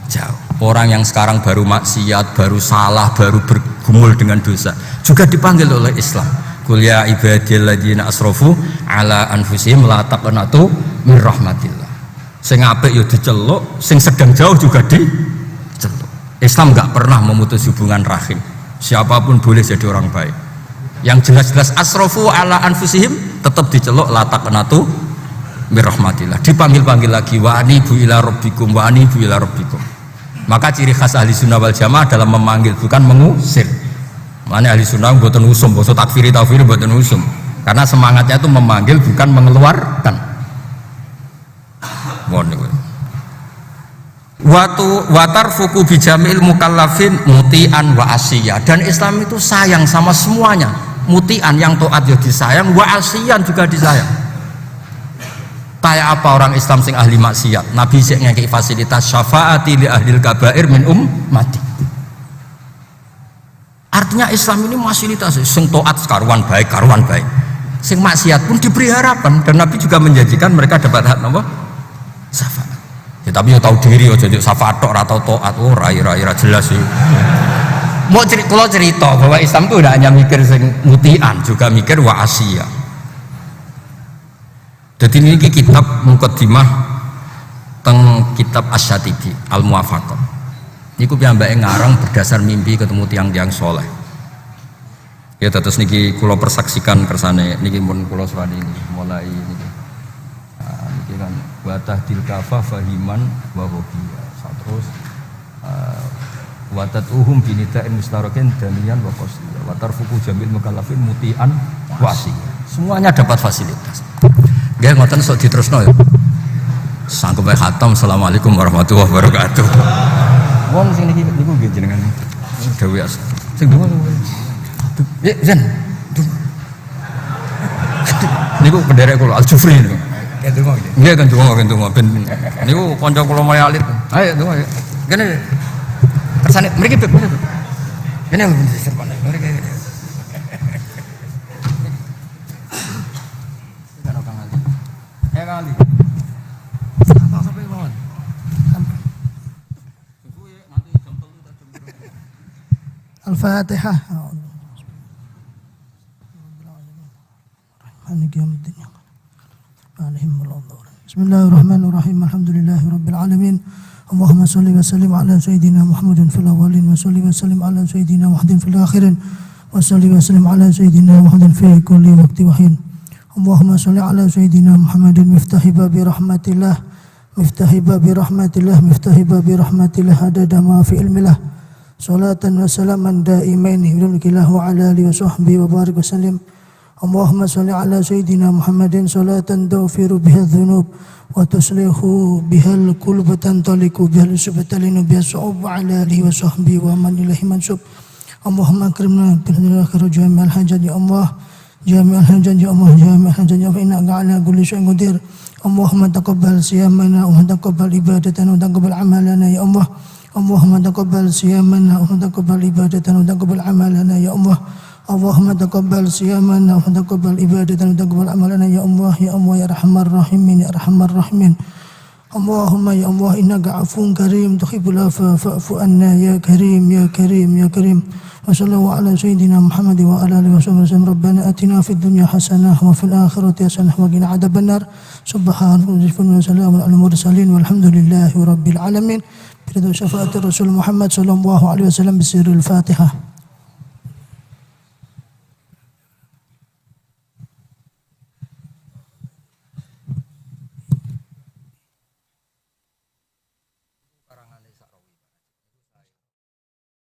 jauh. Orang yang sekarang baru maksiat, baru salah, baru bergumul dengan dosa juga dipanggil oleh Islam. Qul ya ibadilladzina asrafu ala anfusihim la taqnatu mir rahmatillah. Sing apik ya diceluk, sing sedang jauh juga diceluk. Islam enggak pernah memutus hubungan rahim. Siapapun boleh jadi orang baik. Yang jelas-jelas asrafu ala anfusihim tetap diceluk la taqnatu mir rahmatillah. Dipanggil-panggil lagi wa anibu ila rabbikum wa anibu ila rabbikum. Maka ciri khas ahli sunnah wal jamaah dalam memanggil bukan mengusir. Makanya ahli sunnah mboten usum, basa takfiri mboten usum. Karena semangatnya itu memanggil bukan mengeluarkan. Watar fuku bijamil mukallafin mutian wa asiyah. Dan Islam itu sayang sama semuanya. Mutian yang taat ya disayang, wa asiyan juga disayang. Kayak apa orang Islam sing ahli maksiat? Nabi sik ngekeki fasilitas syafaati li ahlil kabair min ummati. Artinya Islam ini fasilitas sing taat karuan baik. Sing maksiat pun diberi harapan dan Nabi juga menjanjikan mereka dapat hak napa? Syafaat. Ya tapi ya tahu diri ya jadi syafaat tok atau taat ora jelas sih. Mau cerita bahwa Islam itu tidak hanya mikir sing mutian, juga mikir wa asiyah. Jadi ini kitab muqaddimah teng kitab Asy-Syatibi Al-Muwafaqah. Niku piyambake ngarang berdasar mimpi ketemu tiang-tiang soleh. Ya terus niki kula persaksikan kersane niki mun kula suwani mulai niki. Nah, niki kan wa tahdil kafa fahiman wa hobiya. Terus wa tatuhum binida'in mustarakin daniyan wa qasiyya. Wa tarfuku jamil mukallafin mutian wasi. Semuanya dapat fasilitas. Nggih ngoten sok diterusno ya. Sanggup bae khatam. Assalamualaikum warahmatullahi wabarakatuh. Wong sing niki niku nggih jenengan. Dewe as. Sing donga. Ya, Zan. Niku penderek kula Al-Jufri niku. Ya donga iki. Nggih kan donga ben niku kanca kula mulai alit. Ayo donga. Kene. Kersane mriki Beb. Kene serpan. Mriki. Kali. Sampai bawah. Al-Fatihah. Bismillahirrahmanirrahim. Alhamdulillahirabbil alamin. Allahumma shalli wa sallim ala sayyidina Muhammadin fil awwalin wa shalli wa sallim ala sayyidina Muhammadin fil akhirin wa shalli wa sallim ala sayyidina Muhammadin fi kulli waqti wa hin. Allahumma shalli ala sayyidina Muhammadin miftahi babi rahmatillah adada ma fi ilmillah salatan wa salaman daimaini bilmillah wa ala alihi wa sahbihi wa barik wa sallim. Allahumma shalli ala sayyidina Muhammadin salatan taghfiru biha dhunub wa tuslihu biha al-qulub tantaliku biha al-subtalinu biha su'ub wa ala alihi wa sahbihi wa man ilahi mansub. Allahumma akrimna bil akhir jami'al hajat ya Allah. Jami'al hajat ya Allah, jami'al hajat ya Allah, innaka ala kulli syai'in qadir. Allahumma taqabbal siyamana wa taqabbal ibadatana wa taqabbal amalana ya Allah. Allahumma taqabbal siyamana wa taqabbal ibadatana wa taqabbal amalana ya Allah. Allahumma taqabbal siyamana wa taqabbal ibadatana wa taqabbal amalana ya Allah ya Allah ya arhamar rahimin ya arhamar rahimin. Allahumma ya Allah innaka afuwun karim tuhibbul afwa fa'fu anna ya karim ya karim ya karim. وصلى الله على سيدنا محمد وعلى آله وصحبه وسلم. ربنا آتنا في الدنيا حسنة وفي الآخرة حسنة وقنا عذاب النار. سبحان ربك وسلام على المرسلين والحمد لله رب العالمين. برضا شفاعة الرسول محمد صلى الله عليه وسلم بسر الفاتحة.